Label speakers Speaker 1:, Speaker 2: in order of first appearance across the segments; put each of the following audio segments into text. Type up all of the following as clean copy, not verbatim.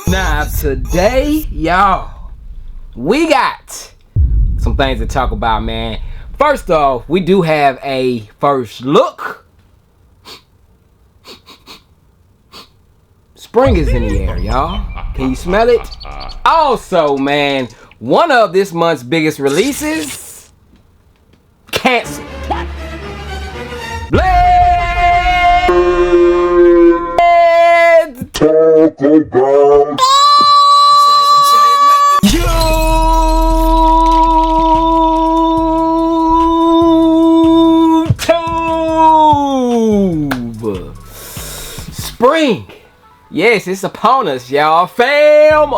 Speaker 1: Now today, y'all, we got some things to talk about, man. First off, we do have a first look. Spring is in the air, y'all. Can you smell it? Also, man, one of this month's biggest releases, canceled.
Speaker 2: Talk about
Speaker 1: YouTube. Spring. Yes, it's upon us, y'all. Family.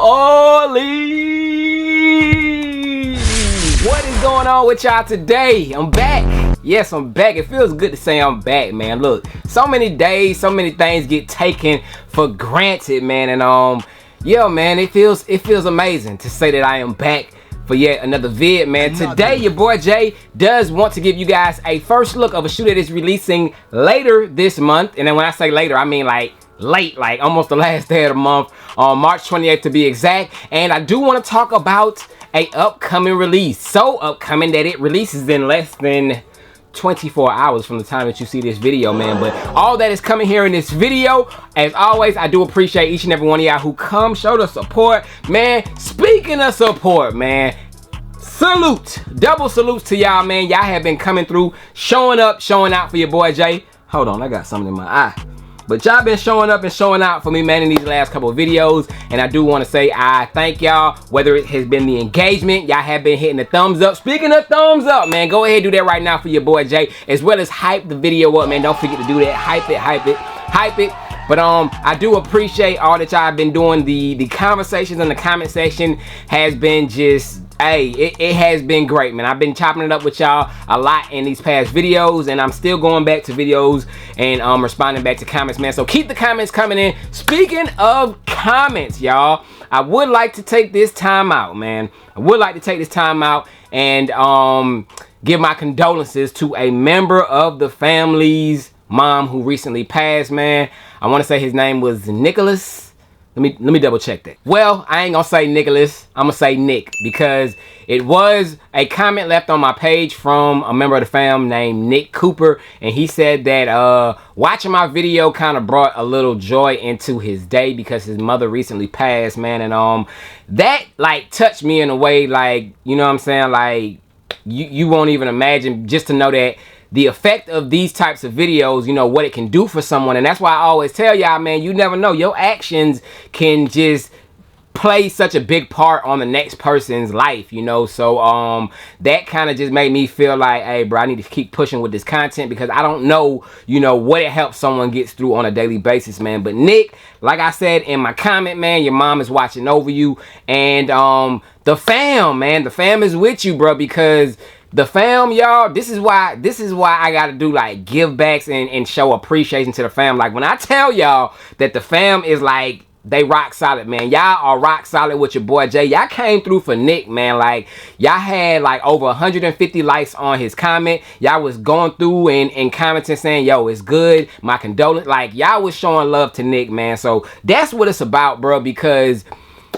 Speaker 1: What is going on with y'all today? I'm back. Yes, I'm back. It feels good to say I'm back, man. Look, so many days, so many things get taken for granted, man. And yeah, man, it feels amazing to say that I am back for yet another vid, man. Today, your boy Jay does want to give you guys a first look of a shoe that is releasing later this month. And then when I say later, I mean like late, like almost the last day of the month, on March 28th to be exact. And I do want to talk about a upcoming release, so upcoming that it releases in less than 24 hours from the time that you see this video, man. But all that is coming here in this video. As always, I do appreciate each and every one of y'all who come show the support, man. Speaking of support, man, salute, double salutes to y'all, man. Y'all have been coming through, showing up, showing out for your boy Jay. Hold on, I got something in my eye. But y'all been showing up and showing out for me, man, in these last couple of videos. And I do want to say I thank y'all, whether it has been the engagement, y'all have been hitting the thumbs up. Speaking of thumbs up, man, go ahead and do that right now for your boy Jay, as well as hype the video up, man. Don't forget to do that. Hype it, hype it, hype it. But I do appreciate all that y'all have been doing. The conversations in the comment section has been just, hey, it has been great, man. I've been chopping it up with y'all a lot in these past videos, and I'm still going back to videos and responding back to comments, man. So keep the comments coming in. Speaking of comments, y'all, I would like to take this time out, man. I would like to take this time out and give my condolences to a member of the family's mom who recently passed, man. I want to say his name was Nicholas. Let me double check that. Well, I ain't gonna say Nicholas, I'm gonna say Nick, because it was a comment left on my page from a member of the fam named Nick Cooper, and he said that watching my video kind of brought a little joy into his day because his mother recently passed, man. And that like touched me in a way, like, you know what I'm saying, like you won't even imagine, just to know that the effect of these types of videos, you know, what it can do for someone. And that's why I always tell y'all, man, you never know. Your actions can just play such a big part on the next person's life, you know. So that kind of just made me feel like, hey, bro, I need to keep pushing with this content, because I don't know, you know, what it helps someone get through on a daily basis, man. But Nick, like I said in my comment, man, your mom is watching over you. And the fam, man, the fam is with you, bro, because the fam, y'all, this is why I gotta do like give backs and show appreciation to the fam. Like when I tell y'all that the fam is like, they rock solid, man. Y'all are rock solid with your boy Jay. Y'all came through for Nick, man. Like y'all had like over 150 likes on his comment. Y'all was going through and commenting saying, yo, it's good, my condolences. Like y'all was showing love to Nick, man. So that's what it's about, bro, because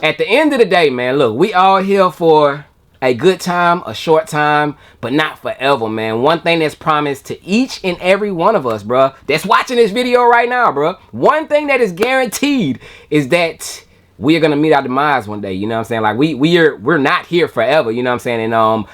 Speaker 1: at the end of the day, man, look, we all here for a good time, a short time, but not forever, man. One thing that's promised to each and every one of us, bro, that's watching this video right now, bro, one thing that is guaranteed is that we are gonna meet our demise one day. You know what I'm saying? Like we're not here forever. You know what I'm saying? And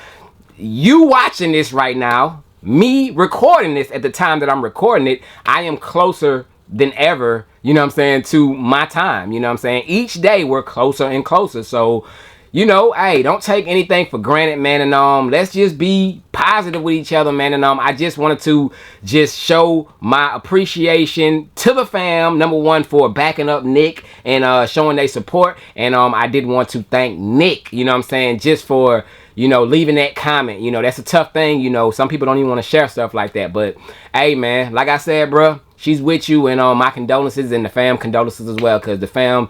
Speaker 1: you watching this right now, me recording this at the time that I'm recording it, I am closer than ever. You know what I'm saying? To my time. You know what I'm saying? Each day we're closer and closer. So, you know, hey, don't take anything for granted, man. And let's just be positive with each other, man. And I just wanted to just show my appreciation to the fam, number one, for backing up Nick and showing their support. And I did want to thank Nick, you know what I'm saying, just for, you know, leaving that comment. You know, that's a tough thing. You know, some people don't even want to share stuff like that. But hey, man, like I said, bro, she's with you, and my condolences, and the fam condolences as well, because the fam,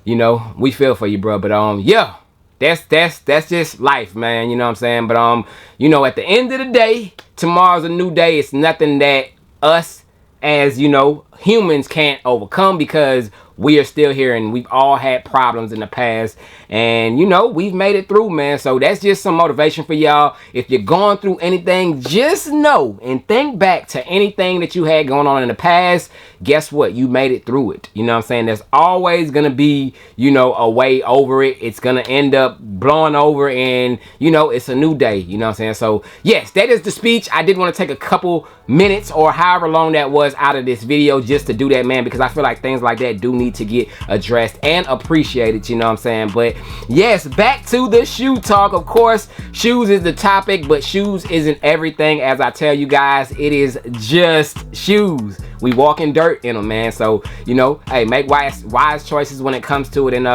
Speaker 1: you know, we feel for you, bro. But yeah, that's just life, man. You know what I'm saying? But you know, at the end of the day, tomorrow's a new day. It's nothing that us as, you know, humans can't overcome, because we are still here, and we've all had problems in the past, and you know, we've made it through, man. So that's just some motivation for y'all. If you're going through anything, just know and think back to anything that you had going on in the past. Guess what? You made it through it. You know what I'm saying? There's always gonna be, you know, a way over it. It's gonna end up blowing over, and you know, it's a new day. You know what I'm saying? So yes, that is the speech. I did want to take a couple minutes or however long that was out of this video just to do that, man, because I feel like things like that do need to get addressed and appreciated. You know what I'm saying? But yes, back to the shoe talk. Of course, shoes is the topic, but shoes isn't everything. As I tell you guys, it is just shoes. We walk in dirt in them, man. So, you know, hey, make wise choices when it comes to it, and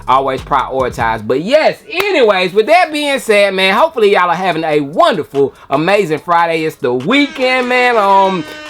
Speaker 1: always prioritize. But yes, anyways, with that being said, man, hopefully y'all are having a wonderful, amazing Friday. It's the weekend, man.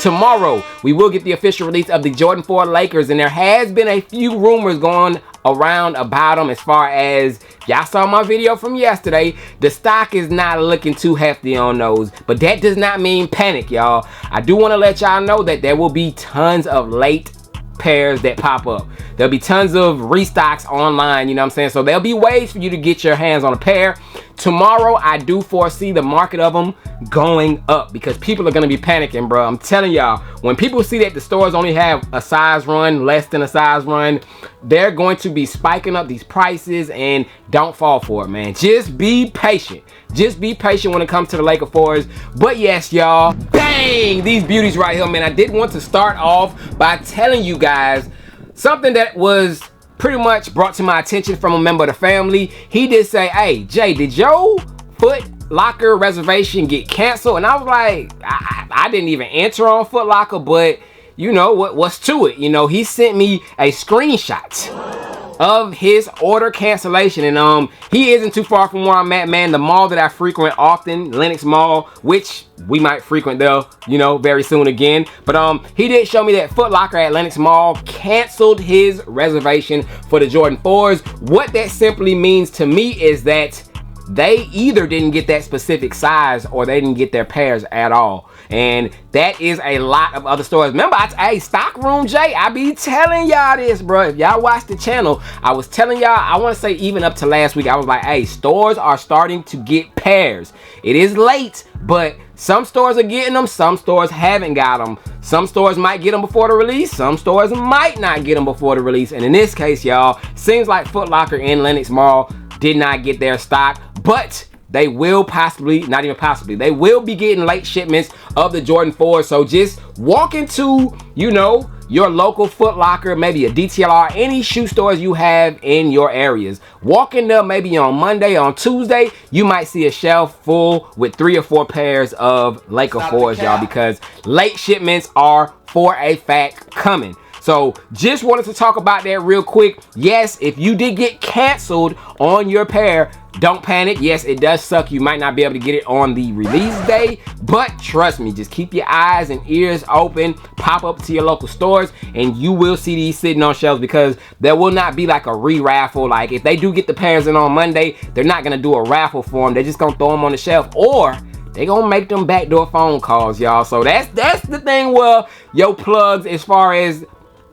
Speaker 1: Tomorrow we will get the official release of the Jordan 4 Lakers, and there has been a few rumors going around about them. As far as y'all saw my video from yesterday, the stock is not looking too hefty on those, but that does not mean panic, y'all. I do want to let y'all know that there will be tons of late pairs that pop up. There'll be tons of restocks online, you know what I'm saying? So there'll be ways for you to get your hands on a pair. Tomorrow, I do foresee the market of them going up because people are going to be panicking, bro. I'm telling y'all, when people see that the stores only have a size run, less than a size run, they're going to be spiking up these prices, and don't fall for it, man. Just be patient. Just be patient when it comes to the Laker 4s. But yes, y'all, bang, these beauties right here, man. I did want to start off by telling you guys something that was pretty much brought to my attention from a member of the family. He did say, hey, Jay, did your Foot Locker reservation get canceled? And I was like, I didn't even enter on Foot Locker, but you know, what's to it? You know, he sent me a screenshot of his order cancellation, and he isn't too far from where I'm at, man. The mall that I frequent often, Lenox Mall, which we might frequent there, you know, very soon again. But he did show me that Foot Locker at Lenox Mall canceled his reservation for the Jordan 4s. What that simply means to me is that they either didn't get that specific size or they didn't get their pairs at all. And that is a lot of other stores. Remember, hey, Stock Room Jay, I be telling y'all this, bro. If y'all watch the channel, I was telling y'all, I want to say even up to last week, I was like, hey, stores are starting to get pairs. It is late, but some stores are getting them, some stores haven't got them. Some stores might get them before the release, some stores might not get them before the release. And in this case, y'all, seems like Foot Locker in Lenox Mall did not get their stock, but they will possibly, not even possibly, they will be getting late shipments of the Jordan 4. So just walk into, you know, your local Foot Locker, maybe a DTLR, any shoe stores you have in your areas. Walk in there maybe on Monday, on Tuesday, you might see a shelf full with 3 or 4 pairs of Laker 4s, y'all, because late shipments are for a fact coming. So just wanted to talk about that real quick. Yes, if you did get canceled on your pair, don't panic. Yes, it does suck. You might not be able to get it on the release day, but trust me, just keep your eyes and ears open. Pop up to your local stores and you will see these sitting on shelves, because there will not be like a re-raffle. Like if they do get the pairs in on Monday, they're not going to do a raffle for them. They're just going to throw them on the shelf, or they gonna make them backdoor phone calls, y'all. So that's the thing. Well, your plugs, as far as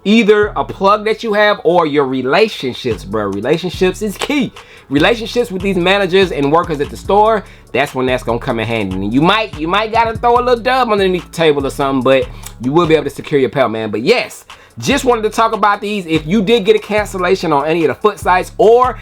Speaker 1: either a plug that you have or your relationships, bro. Relationships is key. Relationships with these managers and workers at the store, that's when that's gonna come in handy. And you might gotta throw a little dub underneath the table or something, but you will be able to secure your pair, man. But yes, just wanted to talk about these. If you did get a cancellation on any of the foot sites or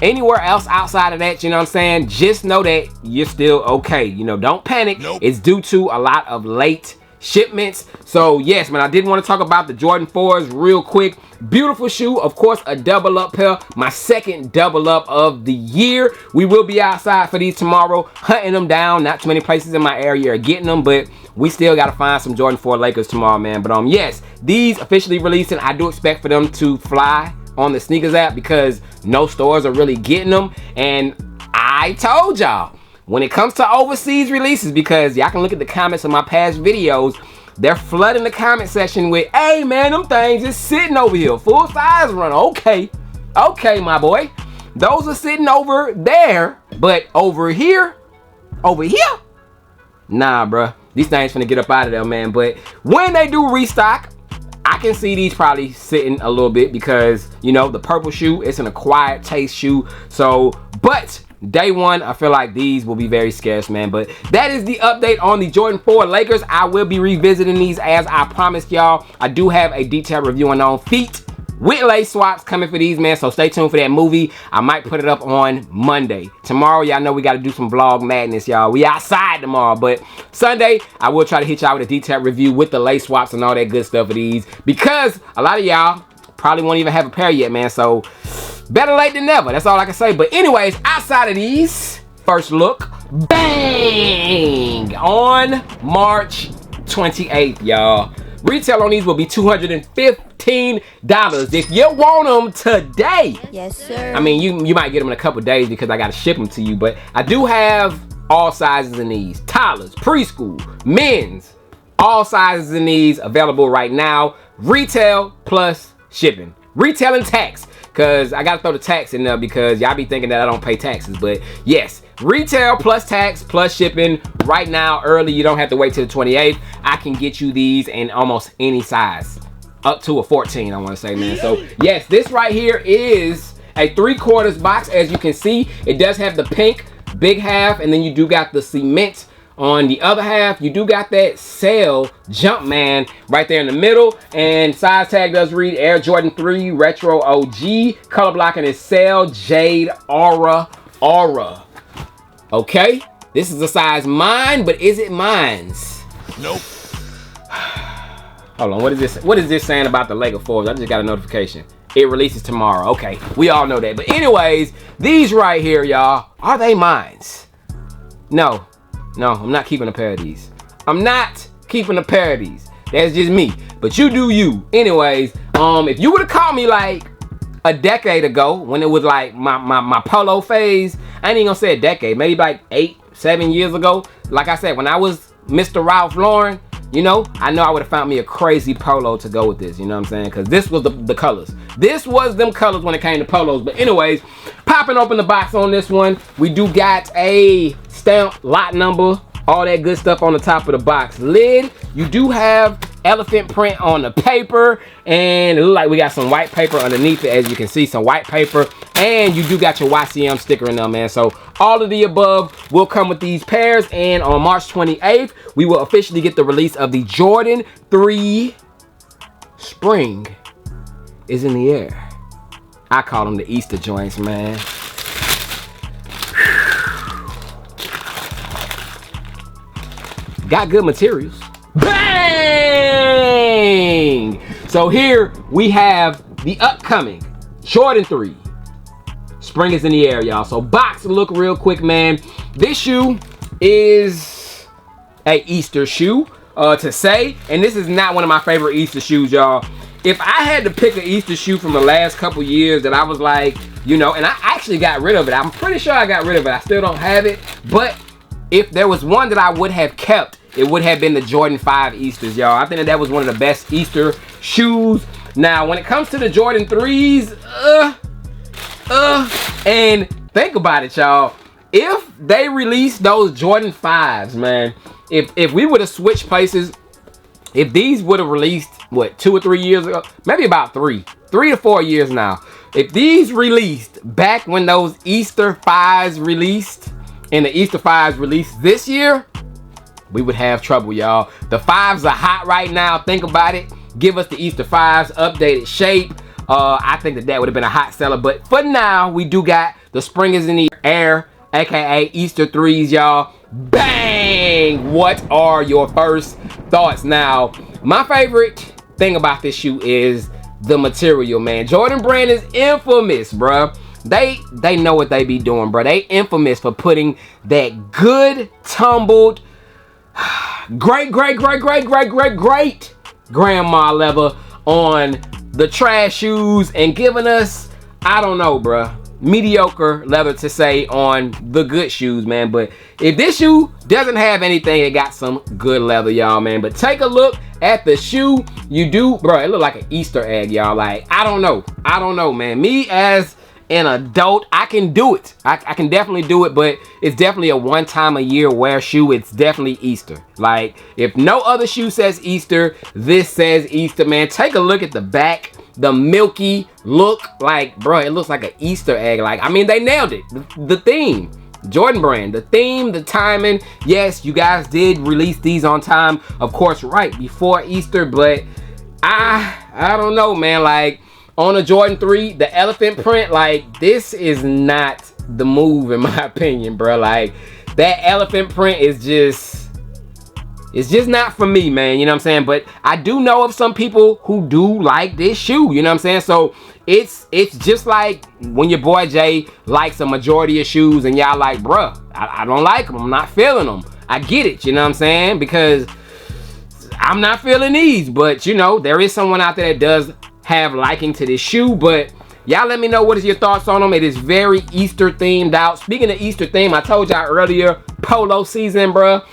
Speaker 1: anywhere else outside of that, you know what I'm saying, just know that you're still okay. You know, don't panic. Nope. It's due to a lot of late shipments. So yes, man, I did want to talk about the Jordan 4s real quick. Beautiful shoe, of course, a double up pair, my second double up of the year. We will be outside for these tomorrow, hunting them down. Not too many places in my area are getting them, but we still got to find some Jordan 4 Lakers tomorrow, man. But yes, these officially releasing. I do expect for them to fly on the sneakers app, because no stores are really getting them. And I told y'all, when it comes to overseas releases, because y'all can look at the comments of my past videos, they're flooding the comment section with, hey man, them things is sitting over here, full size run. Okay, my boy, those are sitting over there, but over here, nah, bruh, these things finna get up out of there, man. But when they do restock, I can see these probably sitting a little bit because, you know, the purple shoe, it's an acquired taste shoe. So, but day one, I feel like these will be very scarce, man. But that is the update on the Jordan 4 Lakers. I will be revisiting these as I promised y'all. I do have a detailed review on feet with lace swaps coming for these, man. So stay tuned for that movie. I might put it up on Monday. Tomorrow, y'all know we got to do some vlog madness, y'all. We outside tomorrow, but Sunday, I will try to hit y'all with a detailed review with the lace swaps and all that good stuff for these, because a lot of y'all probably won't even have a pair yet, man. So better late than never. That's all I can say. But anyways, outside of these, first look, bang, on March 28th, y'all. Retail on these will be $215 if you want them today.
Speaker 3: Yes, sir.
Speaker 1: I mean, you might get them in a couple days because I got to ship them to you, but I do have all sizes in these. Toddlers, preschool, men's, all sizes in these available right now. Retail plus shipping. Retail and tax, because I got to throw the tax in there because y'all be thinking that I don't pay taxes, but yes. Retail plus tax plus shipping right now, early. You don't have to wait till the 28th. I can get you these in almost any size, up to a 14, I want to say, man. So yes, this right here is a 3/4 box. As you can see, it does have the pink big half, and then you do got the cement on the other half. You do got that Sail Jumpman right there in the middle, and size tag does read Air Jordan 3 Retro OG. Color blocking is Sail Jade Aura. Okay, this is a size mine, but is it mine's?
Speaker 2: Nope.
Speaker 1: Hold on, what is this saying about the Laker 4s? I just got a notification. It releases tomorrow. Okay, we all know that. But anyways, these right here, y'all, are they mine's? No, I'm not keeping a pair of these. I'm not keeping a pair of these. That's just me. But you do you. Anyways, if you would have called me like a decade ago when it was like my polo phase, I ain't even gonna say a decade, maybe like 8-7 years ago. Like I said, when I was Mr. Ralph Lauren, you know I would have found me a crazy polo to go with this, you know what I'm saying? Because this was the colors. This was them colors when it came to polos. But anyways, popping open the box on this one, we do got a stamp, lot number, all that good stuff on the top of the box. Lid, you do have elephant print on the paper, and it looks like we got some white paper underneath it. As you can see, some white paper, and you do got your YCM sticker in there, man. So all of the above will come with these pairs, and on March 28th we will officially get the release of the Jordan 3. Spring is in the air. I call them the Easter joints, man. Got good materials. Bang! So here we have the upcoming Jordan 3. Spring is in the air, y'all. So box look real quick, man. This shoe is a Easter shoe to say, and this is not one of my favorite Easter shoes, y'all. If I had to pick an Easter shoe from the last couple years that I was like, you know, and I actually got rid of it. I'm pretty sure I got rid of it. I still don't have it, but if there was one that I would have kept, it would have been the Jordan 5 Easters, y'all. I think that was one of the best Easter shoes. Now, when it comes to the Jordan 3s, and think about it, y'all. If they released those Jordan 5s, man, if we would have switched places, if these would have released, what, 2 or 3 years ago? Maybe about 3 to 4 years now. If these released back when those Easter 5s released, and the Easter 5s released this year, we would have trouble, y'all. The 5s are hot right now. Think about it. Give us the Easter 5s, updated shape. I think that would have been a hot seller. But for now, we do got the Spring is in the air, aka Easter 3s, y'all. Bang! What are your first thoughts? Now, my favorite thing about this shoe is the material, man. Jordan Brand is infamous, bruh. They know what they be doing, bro. They infamous for putting that good tumbled great grandma leather on the trash shoes and giving us, I don't know, bruh, mediocre leather to say on the good shoes, man. But if this shoe doesn't have anything, it got some good leather, y'all, man. But take a look at the shoe. You do, bro, it look like an Easter egg, y'all. Like, I don't know, man. Me as an adult, I can do it. I can definitely do it, but it's definitely a one time a year wear shoe. It's definitely Easter. Like, if no other shoe says Easter, this says Easter, man. Take a look at the back. The milky look, like, bro, it looks like an Easter egg. Like, I mean, they nailed it. The theme, Jordan Brand, the theme, the timing. Yes, you guys did release these on time, of course, right before Easter, but I don't know, man. Like, on a Jordan 3, the elephant print, like, this is not the move in my opinion, bro. Like, that elephant print is just, it's just not for me, man. You know what I'm saying? But I do know of some people who do like this shoe. You know what I'm saying? So it's just like when your boy Jay likes a majority of shoes and y'all like, bruh, I don't like them. I'm not feeling them. I get it. You know what I'm saying? Because I'm not feeling these. But, you know, there is someone out there that does have liking to this shoe. But y'all let me know what is your thoughts on them. It is very Easter themed out. Speaking of Easter theme, I told y'all earlier, polo season, bruh.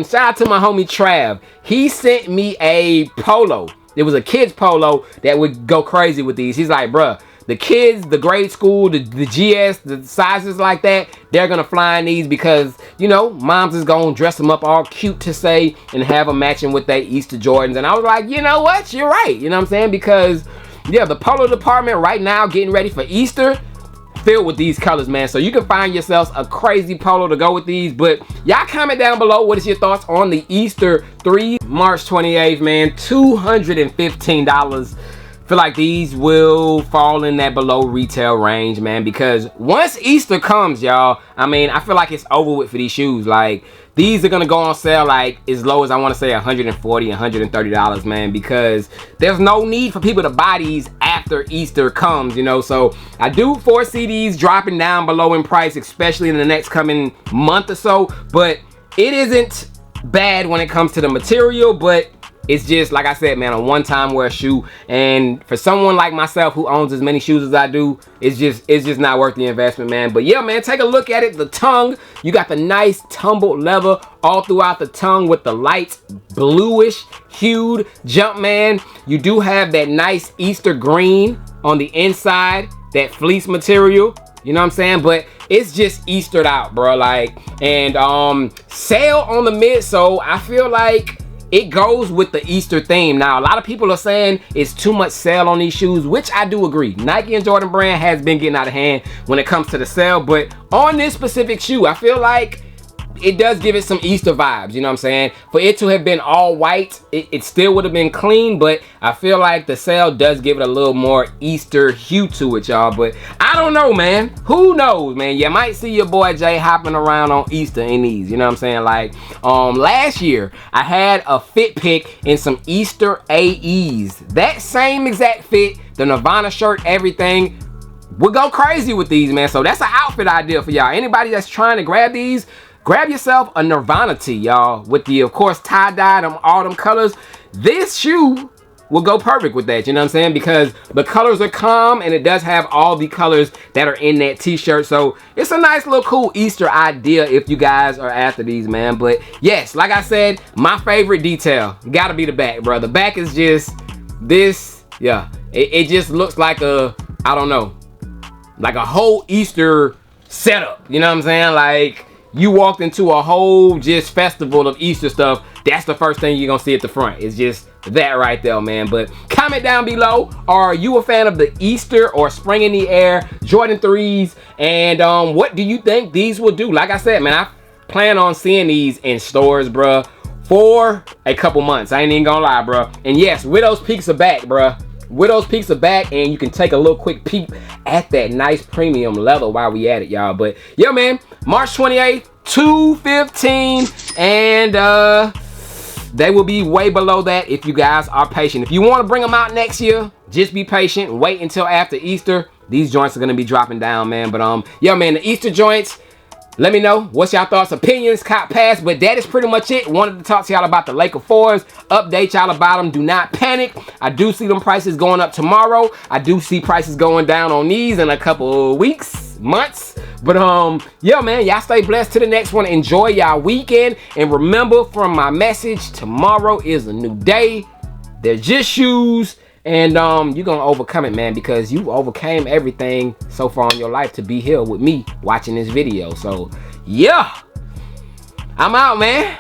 Speaker 1: Shout out to my homie Trav. He sent me a polo. It was a kid's polo that would go crazy with these. He's like, bruh, the kids, the grade school, the GS, the sizes like that, they're gonna fly in these because, you know, moms is gonna dress them up all cute to say and have them matching with their Easter Jordans. And I was like, you know what? You're right. You know what I'm saying? Because, yeah, the polo department right now getting ready for Easter filled with these colors, man. So you can find yourselves a crazy polo to go with these. But y'all comment down below, what is your thoughts on the Easter 3 March 28th, man? $215. Feel like these will fall in that below retail range, man, because once Easter comes, y'all, I mean, I feel like it's over with for these shoes. Like, these are gonna go on sale like as low as, I want to say, $140, $130, man, because there's no need for people to buy these after Easter comes, you know. So I do foresee these dropping down below in price, especially in the next coming month or so. But it isn't bad when it comes to the material, but it's just, like I said, man, a one-time wear shoe. And for someone like myself who owns as many shoes as I do, it's just not worth the investment, man. But yeah, man, take a look at it. The tongue, you got the nice tumbled leather all throughout the tongue with the light bluish hued jump, man. You do have that nice Easter green on the inside, that fleece material. You know what I'm saying? But it's just Eastered out, bro. Like, and sale on the midsole, I feel like it goes with the Easter theme. Now, a lot of people are saying it's too much sale on these shoes, which I do agree. Nike and Jordan Brand has been getting out of hand when it comes to the sale, but on this specific shoe, I feel like it does give it some Easter vibes, you know what I'm saying? For it to have been all white, it still would have been clean, but I feel like the sale does give it a little more Easter hue to it, y'all. But I don't know, man. Who knows, man? You might see your boy Jay hopping around on Easter in these, you know what I'm saying? Like, last year, I had a fit pick in some Easter AEs. That same exact fit, the Nirvana shirt, everything, would go crazy with these, man. So that's an outfit idea for y'all. Anybody that's trying to grab these, grab yourself a Nirvana tee, y'all, with the, of course, tie-dye, all them colors. This shoe will go perfect with that, you know what I'm saying? Because the colors are calm, and it does have all the colors that are in that t-shirt. So it's a nice little cool Easter idea if you guys are after these, man. But yes, like I said, my favorite detail gotta be the back, bro. The back is just this, yeah. It just looks like a, I don't know, like a whole Easter setup, you know what I'm saying? Like, you walked into a whole just festival of Easter stuff. That's the first thing you're gonna see at the front. It's just that right there, man. But comment down below, are you a fan of the Easter or spring in the air Jordan 3s? And what do you think these will do? Like I said, man, I plan on seeing these in stores, bruh, for a couple months. I ain't even gonna lie, bruh. And yes, Widow's Peaks are back, bruh. Widow's Peaks are back, and you can take a little quick peek at that nice premium leather while we at it, y'all. But yeah, man, March 28th, $215, and they will be way below that if you guys are patient. If you want to bring them out next year, just be patient. Wait until after Easter. These joints are gonna be dropping down, man. But yeah, man, the Easter joints, let me know what's y'all thoughts, opinions, cop pass. But that is pretty much it. Wanted to talk to y'all about the Laker 4s, update y'all about them. Do not panic. I do see them prices going up tomorrow. I do see prices going down on these in a couple of weeks, months. But yeah, man, y'all stay blessed to the next one. Enjoy y'all weekend, and remember, from my message, tomorrow is a new day. They're just shoes, And you're gonna overcome it, man, because you overcame everything so far in your life to be here with me watching this video. So yeah, I'm out, man.